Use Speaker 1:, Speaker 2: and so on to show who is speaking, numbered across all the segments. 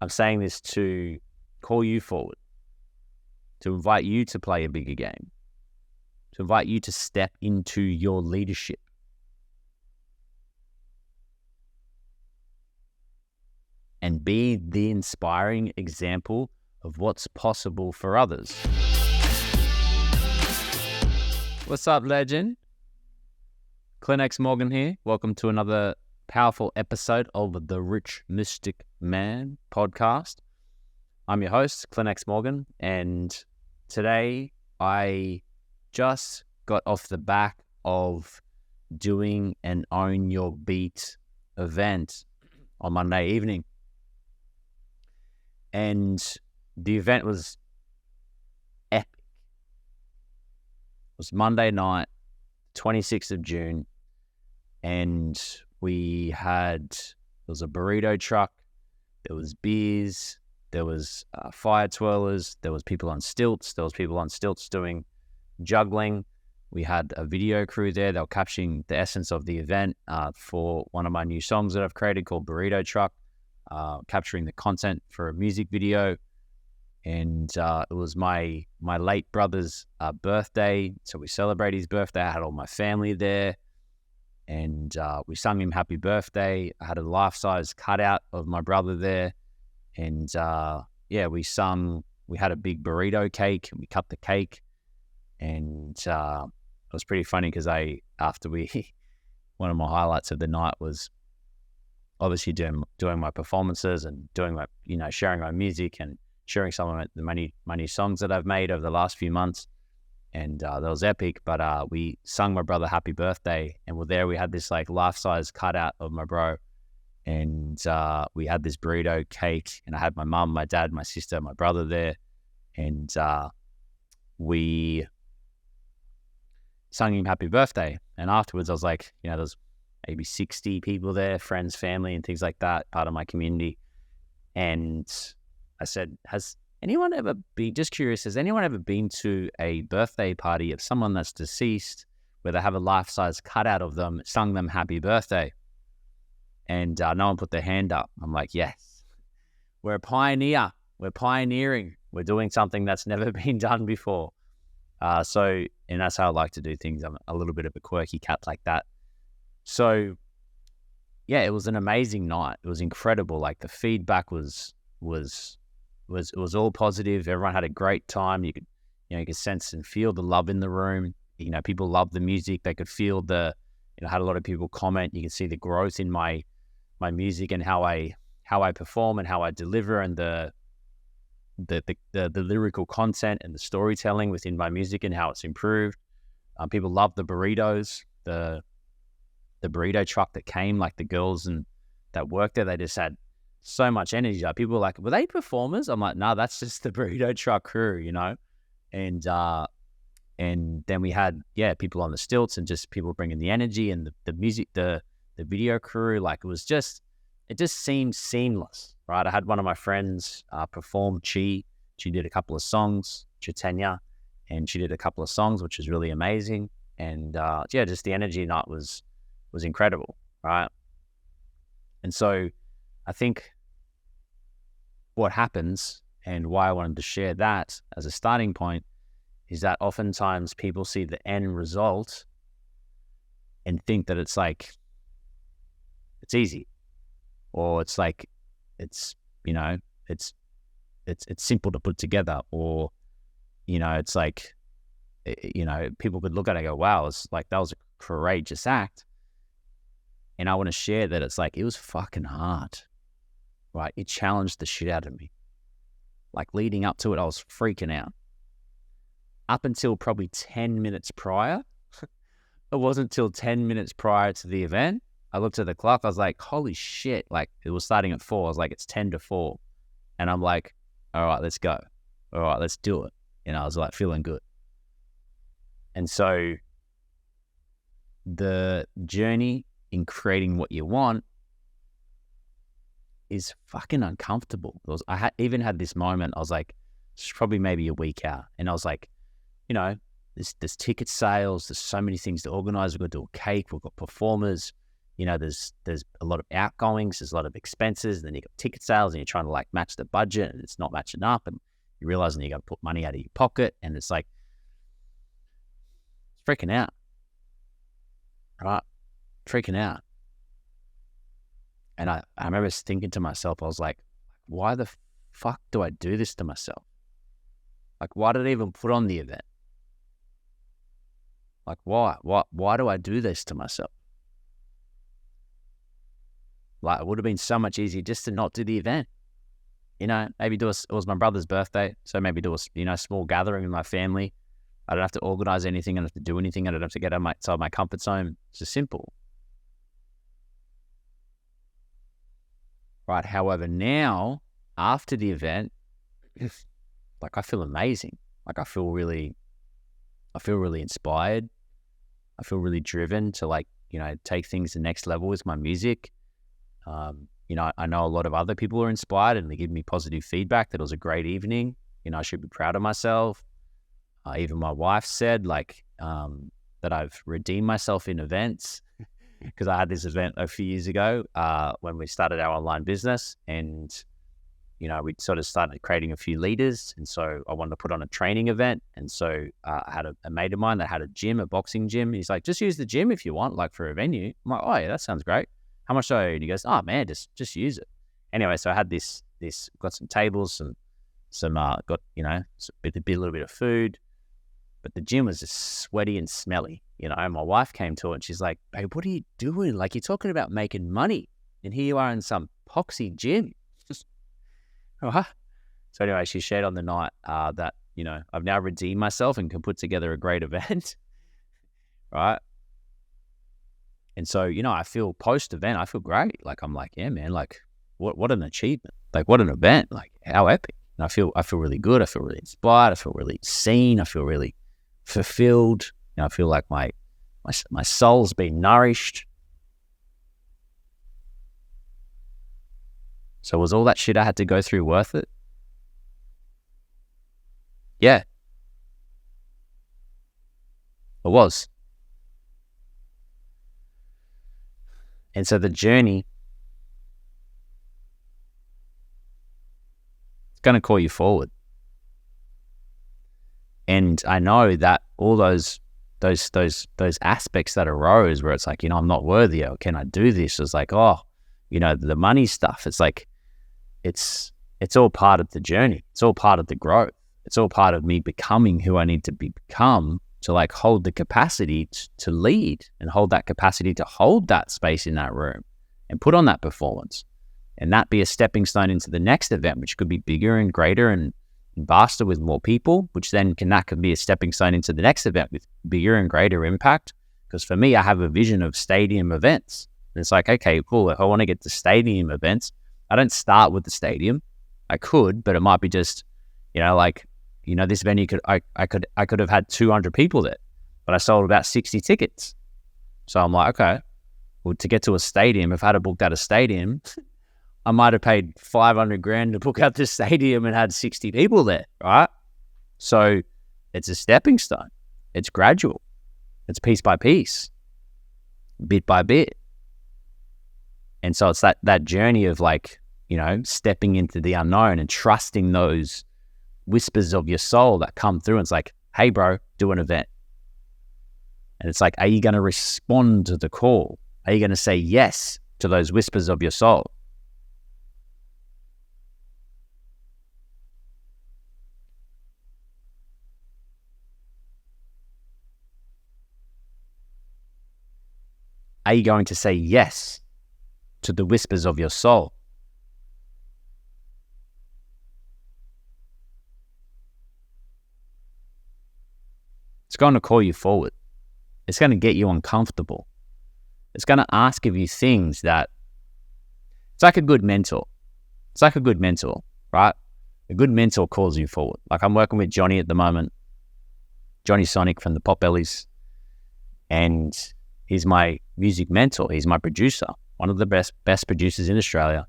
Speaker 1: I'm saying this to call you forward, to invite you to play a bigger game, to invite you to step into your leadership. And be the inspiring example of what's possible for others. What's up, legend? Clint Morgan here. Welcome to another powerful episode of the Rich Mystic Man podcast. I'm your host, Clint Morgan, and today I just got off the back of doing an Own Your Beat event on Monday evening. And the event was epic. It was Monday night, 26th of June, and there was a burrito truck, there was beers, there was fire twirlers, there was people on stilts, doing juggling. We had a video crew there. They were capturing the essence of the event for one of my new songs that I've created called Burrito Truck. Capturing the content for a music video, and it was my late brother's birthday, so we celebrated his birthday. I had all my family there, and we sung him happy birthday. I had a life-size cutout of my brother there, and we had a big burrito cake, and we cut the cake, and it was pretty funny because one of my highlights of the night was obviously doing my performances and doing my, sharing my music and sharing some of the many songs that I've made over the last few months. And that was epic. But we sung my brother happy birthday, and we had this like life-size cutout of my bro. And we had this burrito cake, and I had my mum, my dad, my sister, my brother there. And we sung him happy birthday. And afterwards I was like, there's maybe 60 people there, friends, family, and things like that, part of my community. And I said, has anyone ever been to a birthday party of someone that's deceased where they have a life-size cutout of them, sung them happy birthday? And no one put their hand up. I'm like, yes, we're a pioneer. We're pioneering. We're doing something that's never been done before. And that's how I like to do things. I'm a little bit of a quirky cat like that. So, yeah, it was an amazing night. It was incredible. Like the feedback was all positive. Everyone had a great time. You could sense and feel the love in the room. People loved the music. They could feel had a lot of people comment. You could see the growth in my music and how I perform and how I deliver, and the lyrical content and the storytelling within my music and how it's improved. People loved the burritos, the burrito truck that came, like the girls and that worked there, they just had so much energy. Like, people were like, were they performers? I'm like, no, that's just the burrito truck crew, And then we had, people on the stilts and just people bringing the energy and the music, the video crew. Like it just seemed seamless, right? I had one of my friends perform. She did a couple of songs, Chaitanya, and she did a couple of songs, which was really amazing. And just the energy night was incredible, right? And so I think what happens, and why I wanted to share that as a starting point, is that oftentimes people see the end result and think that it's like, it's easy, or it's like, it's simple to put together, or, it's like, people could look at it and go, wow, it's like, that was a courageous act. And I want to share that it's like, it was fucking hard, right? It challenged the shit out of me. Like leading up to it, I was freaking out. Up until probably 10 minutes prior, it wasn't until 10 minutes prior to the event, I looked at the clock, I was like, holy shit. Like it was starting at 4. I was like, it's 10 to 4. And I'm like, all right, let's go. All right, let's do it. I was like feeling good. And so the journey in creating what you want is fucking uncomfortable. Even had this moment, I was like, it's probably maybe a week out. And I was like, there's ticket sales, there's so many things to organize. We've got to do a cake, we've got performers, there's a lot of outgoings, there's a lot of expenses, and then you got ticket sales, and you're trying to like match the budget, and it's not matching up, and you realize you got to put money out of your pocket, and it's like freaking out, right? Freaking out. And I remember thinking to myself, I was like, why the fuck do I do this to myself? Like, why did I even put on the event? Like, why? Why do I do this to myself? Like, it would have been so much easier just to not do the event. Maybe it was my brother's birthday, so maybe do a small gathering with my family. I don't have to organize anything. I don't have to do anything. I don't have to get outside my comfort zone. It's just simple. Right. However, now, after the event, like I feel amazing. Like I feel really inspired. I feel really driven to take things to the next level with my music. I know a lot of other people are inspired and they give me positive feedback that it was a great evening. I should be proud of myself. Even my wife said that I've redeemed myself in events because I had this event a few years ago when we started our online business, and we sort of started creating a few leaders, and so I wanted to put on a training event, and so I had a mate of mine that had a boxing gym. He's like, just use the gym if you want, like for a venue. I'm like, oh yeah, that sounds great. How much do I owe? And he goes, oh man, just use it. Anyway, so I had this got some tables, some got a little bit of food, but the gym was just sweaty and smelly. My wife came to it and she's like, babe, what are you doing? Like, you're talking about making money, and here you are in some poxy gym. So anyway, she shared on the night that, I've now redeemed myself and can put together a great event, right? And so, I feel post-event, I feel great. Like, I'm like, yeah, man, like, what an achievement. Like, what an event. Like, how epic. And I feel really good. I feel really inspired. I feel really seen. I feel really fulfilled. I feel like my soul's been nourished. So was all that shit I had to go through worth it? Yeah. It was. And so the journey, it's going to call you forward. And I know that all those aspects that arose where it's like, I'm not worthy, or can I do this? It's like, the money stuff. It's like, it's all part of the journey. It's all part of the growth. It's all part of me becoming who I need to become to like hold the capacity to lead, and hold that capacity to hold that space in that room and put on that performance, and that be a stepping stone into the next event, which could be bigger and greater and vaster with more people, which then that could be a stepping stone into the next event with bigger and greater impact. Because for me, I have a vision of stadium events. And it's like, okay, cool. If I want to get to stadium events, I don't start with the stadium. I could, but it might be just, this venue I could have had 200 people there, but I sold about 60 tickets. So I'm like, okay, well, to get to a stadium, if I had booked out a stadium, I might have paid $500,000 to book out the stadium and had 60 people there, right? So it's a stepping stone. It's gradual. It's piece by piece, bit by bit. And so it's that journey of stepping into the unknown and trusting those whispers of your soul that come through. And it's like, hey, bro, do an event. And it's like, are you going to respond to the call? Are you going to say yes to those whispers of your soul? Are you going to say yes to the whispers of your soul? It's going to call you forward. It's going to get you uncomfortable. It's going to ask of you things that, it's like a good mentor. It's like a good mentor, right? A good mentor calls you forward. Like, I'm working with Johnny at the moment, Johnny Sonic from the Potbellies, and he's my music mentor. He's my producer, one of the best producers in Australia.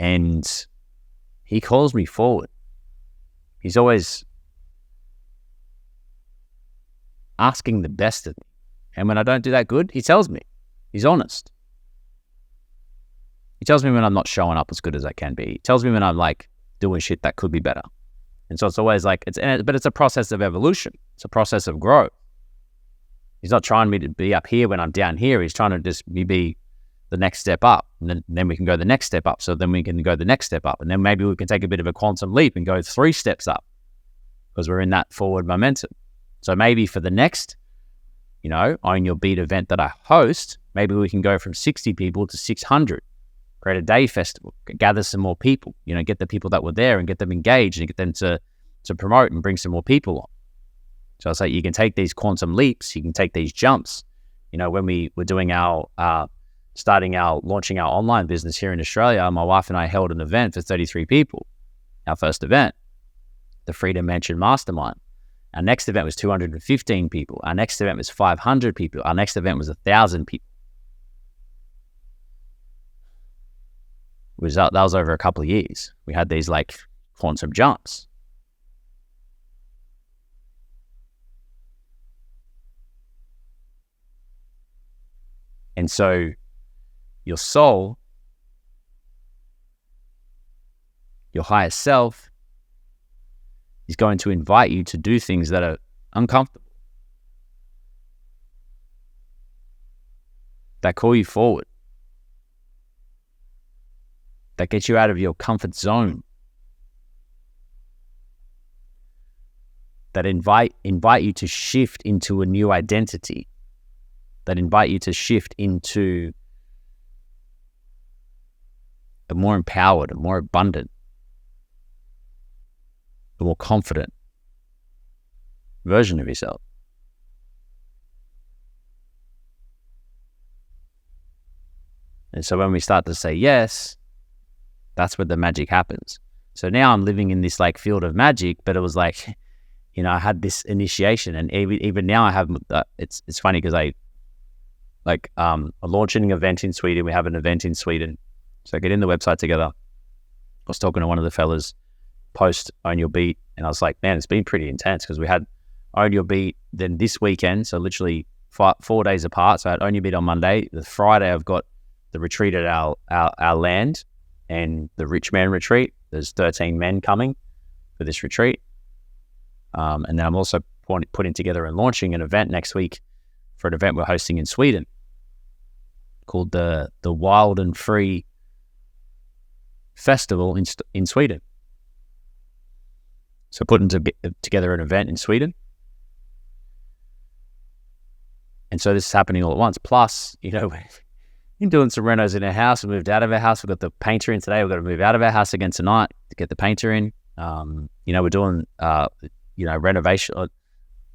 Speaker 1: And he calls me forward. He's always asking the best of me. And when I don't do that good, he tells me. He's honest. He tells me when I'm not showing up as good as I can be. He tells me when I'm like doing shit that could be better. And so it's always like, but it's a process of evolution. It's a process of growth. He's not trying me to be up here when I'm down here. He's trying to just be the next step up. And then we can go the next step up. So then we can go the next step up. And then maybe we can take a bit of a quantum leap and go 3 steps up because we're in that forward momentum. So maybe for the next, Own Your Beat event that I host, maybe we can go from 60 people to 600. Create a day festival, gather some more people, get the people that were there and get them engaged and get them to promote and bring some more people on. So it's like you can take these quantum leaps, you can take these jumps. When we were doing launching our online business here in Australia, my wife and I held an event for 33 people, our first event, the Freedom Mansion Mastermind. Our next event was 215 people. Our next event was 500 people. Our next event was 1,000 people. That was over a couple of years. We had these like quantum jumps. And so your soul, your higher self, is going to invite you to do things that are uncomfortable, that call you forward, that get you out of your comfort zone, that invite you to shift into a new identity, that invite you to shift into a more empowered, a more abundant, a more confident version of yourself. And so when we start to say yes, that's where the magic happens. So now I'm living in this like field of magic, but it was like, I had this initiation, and even now I have, it's funny because I'm launching an event in Sweden. We have an event in Sweden. So I get in the website together. I was talking to one of the fellas post Own Your Beat, and I was like, man, it's been pretty intense because we had Own Your Beat then this weekend, so literally 4 days apart. So I had Own Your Beat on Monday. The Friday I've got the retreat at our land and the Rich Man Retreat. There's 13 men coming for this retreat. And then I'm also putting together and launching an event next week for an event we're hosting in Sweden called the Wild and Free Festival in Sweden. So putting together an event in Sweden. And so this is happening all at once. Plus, we're doing some renos in our house. We moved out of our house. We've got the painter in today. We've got to move out of our house again tonight to get the painter in. We're doing, renovation.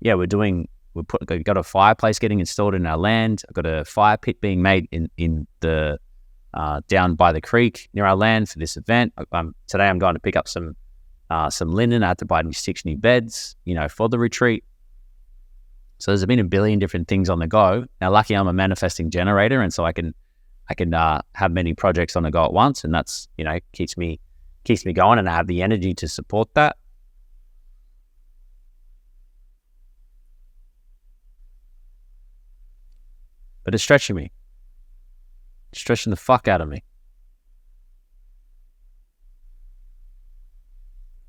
Speaker 1: We've got a fireplace getting installed in our land. I've got a fire pit being made in the down by the creek near our land for this event. Today I'm going to pick up some linen. I had to buy 6 new beds, for the retreat. So there's been a billion different things on the go. Now, lucky I'm a manifesting generator, and so I can have many projects on the go at once, and that's keeps me going, and I have the energy to support that. But it's stretching me. It's stretching the fuck out of me.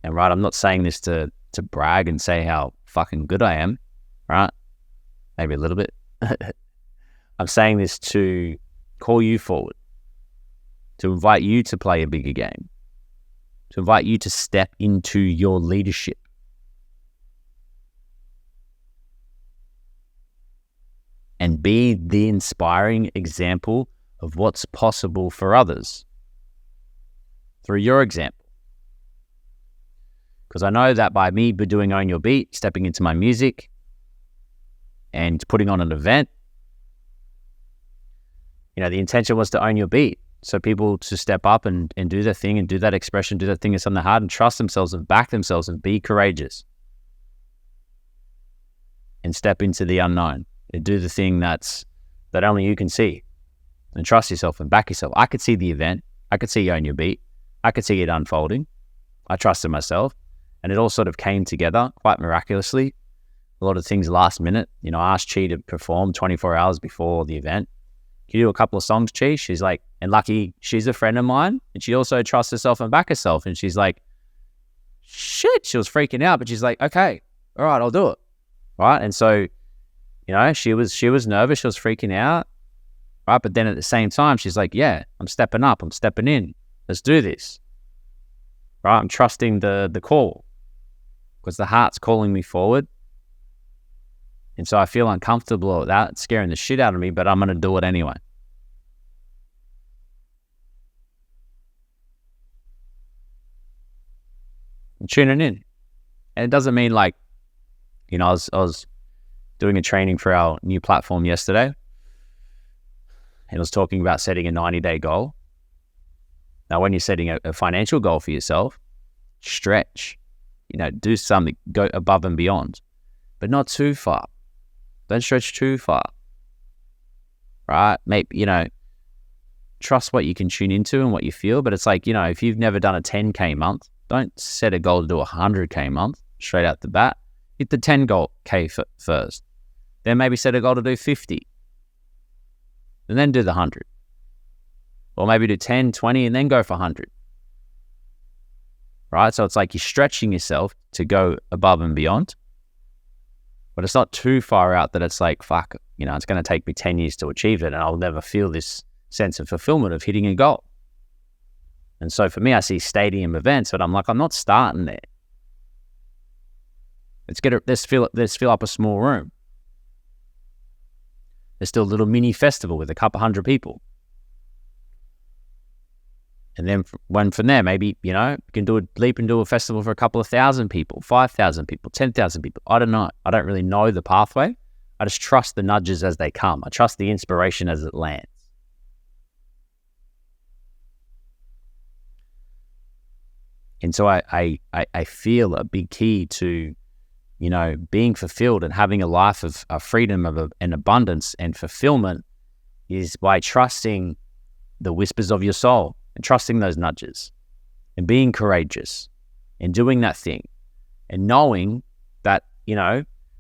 Speaker 1: And right, I'm not saying this to brag and say how fucking good I am, right? Maybe a little bit. I'm saying this to call you forward, to invite you to play a bigger game, to invite you to step into your leadership. And be the inspiring example of what's possible for others through your example. Because I know that by me doing Own Your Beat, stepping into my music and putting on an event, the intention was to own your beat. So people to step up and do their thing and do that expression, do that thing that's on their heart and trust themselves and back themselves and be courageous. And step into the unknown and do the thing that only you can see and trust yourself and back yourself. I could see the event. I could see Own Your Beat. I could see it unfolding. I trusted myself, and it all sort of came together quite miraculously. A lot of things last minute. I asked Chi to perform 24 hours before the event. can you do a couple of songs, Chi? She's like, and lucky she's a friend of mine, and she also trusts herself and back herself. And she's like, shit, she was freaking out, but she's like, okay, all right, I'll do it. Right. And so, she was nervous, she was freaking out. Right. But then at the same time, she's like, yeah, I'm stepping up, I'm stepping in. Let's do this. Right. I'm trusting the call because the heart's calling me forward. And so I feel uncomfortable with that, it's scaring the shit out of me, but I'm going to do it anyway. I'm tuning in. And it doesn't mean like, I was doing a training for our new platform yesterday, and I was talking about setting a 90-day goal. Now, when you're setting a financial goal for yourself, stretch, do something, go above and beyond, but not too far. Don't stretch too far, right? Maybe, trust what you can tune into and what you feel. But it's like, if you've never done a 10K month, don't set a goal to do a 100K month straight out the bat. Hit the 10K first. Then maybe set a goal to do 50. And then do the 100. Or maybe do 10, 20, and then go for 100. Right? So it's like you're stretching yourself to go above and beyond. But it's not too far out that it's like, fuck, it's going to take me 10 years to achieve it, and I'll never feel this sense of fulfillment of hitting a goal. And so for me, I see stadium events, but I'm like, I'm not starting there. Let's fill up a small room. Let's do a little mini festival with a couple hundred people. And then from there, maybe, you can do a leap and do a festival for a couple of thousand people, 5,000 people, 10,000 people. I don't know. I don't really know the pathway. I just trust the nudges as they come. I trust the inspiration as it lands. And so I feel a big key to, being fulfilled and having a life of freedom, and abundance and fulfillment is by trusting the whispers of your soul. And trusting those nudges and being courageous and doing that thing and knowing that,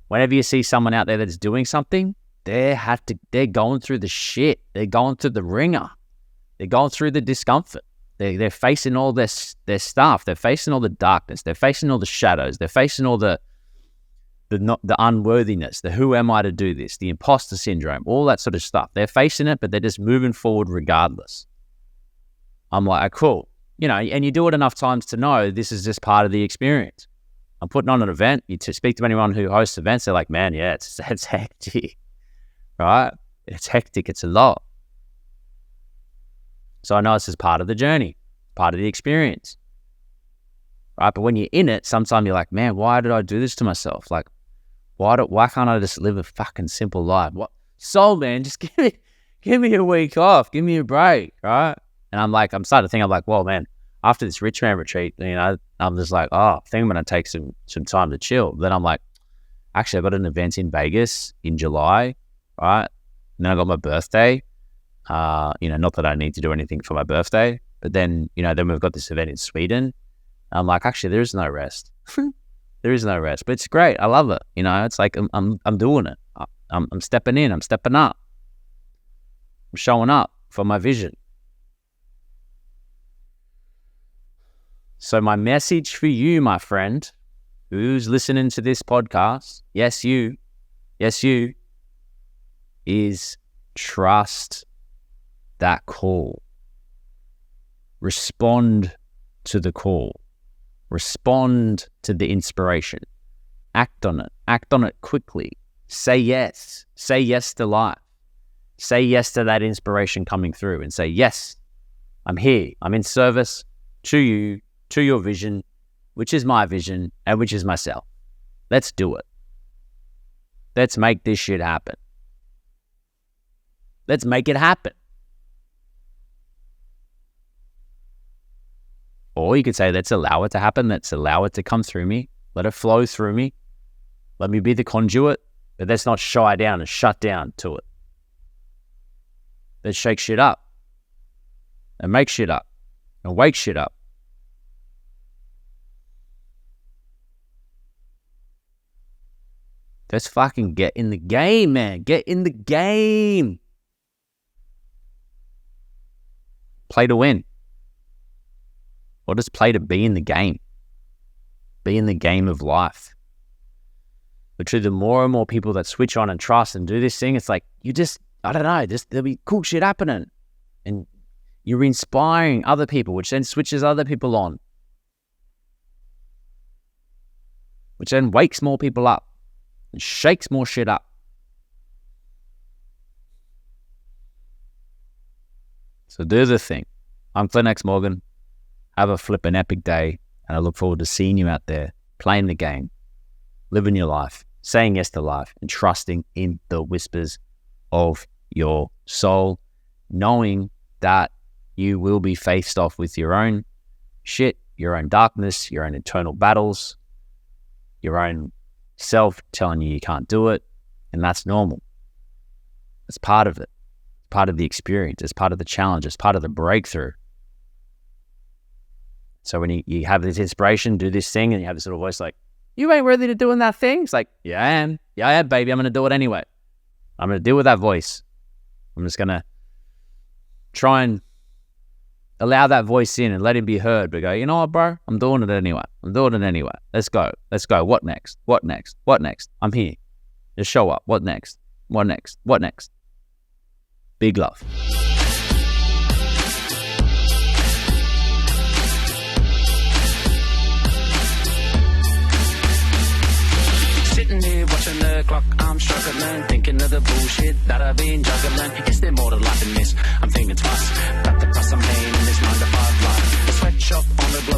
Speaker 1: whenever you see someone out there that's doing something, they're going through the shit. They're going through the ringer. They're going through the discomfort. They're facing all their stuff. They're facing all the darkness. They're facing all the shadows. They're facing all the unworthiness, the who am I to do this, the imposter syndrome, all that sort of stuff. They're facing it, but they're just moving forward regardless. I'm like, cool. And you do it enough times to know this is just part of the experience. I'm putting on an event. You speak to anyone who hosts events, they're like, man, yeah, it's hectic, right? It's hectic. It's a lot. So I know this is part of the journey, part of the experience, right? But when you're in it, sometimes you're like, man, why did I do this to myself? Like, why can't I just live a fucking simple life? What? Soul, man, just give me a week off. Give me a break, right? And I'm starting to think, I'm like, well, man, after this rich man retreat, I'm just like, I think I'm going to take some time to chill. Then I'm like, actually, I've got an event in Vegas in July, right? And then I got my birthday. Not that I need to do anything for my birthday, but then, then we've got this event in Sweden. I'm like, actually, there is no rest. There is no rest, but it's great. I love it. It's like, I'm doing it. I'm stepping in. I'm stepping up. I'm showing up for my vision. So my message for you, my friend, who's listening to this podcast, yes, you, is trust that call. Respond to the call. Respond to the inspiration. Act on it. Act on it quickly. Say yes. Say yes to life. Say yes to that inspiration coming through and say, yes, I'm here. I'm in service to you, to your vision, which is my vision and which is myself. Let's do it. Let's make this shit happen. Let's make it happen. Or you could say, let's allow it to happen. Let's allow it to come through me. Let it flow through me. Let me be the conduit, but let's not shy down and shut down to it. Let's shake shit up and make shit up and wake shit up. Let's fucking get in the game, man. Get in the game. play to win? Or just play to be in the game? Be in the game of life. Literally, the more and more people that switch on and trust and do this thing, it's like, I don't know, there'll be cool shit happening. And you're inspiring other people, which then switches other people on. Which then wakes more people up and shakes more shit up. So do the thing. I'm Clint X Morgan. Have a flippin' epic day, and I look forward to seeing you out there playing the game, living your life, saying yes to life, and trusting in the whispers of your soul, knowing that you will be faced off with your own shit, your own darkness, your own internal battles, your own self telling you can't do it, and that's normal. It's part of it. It's part of the experience. It's part of the challenge. It's part of the breakthrough. So when you have this inspiration, do this thing, and you have this little voice like, you ain't worthy to doing that thing. It's like, yeah, I am. Yeah, I am, baby. I'm going to do it anyway. I'm going to deal with that voice. I'm just going to try and allow that voice in and let him be heard. But go, you know what, bro? I'm doing it anyway. Let's go. What next? I'm here. Just show up. What next? Big love.
Speaker 2: Sitting here watching the clock, I'm struggling, thinking of the bullshit that I've been juggling. Is there more to life than this? I'm thinking twice. Got the price I'm paying in this 9 to 5 life. A sweatshop on the globe.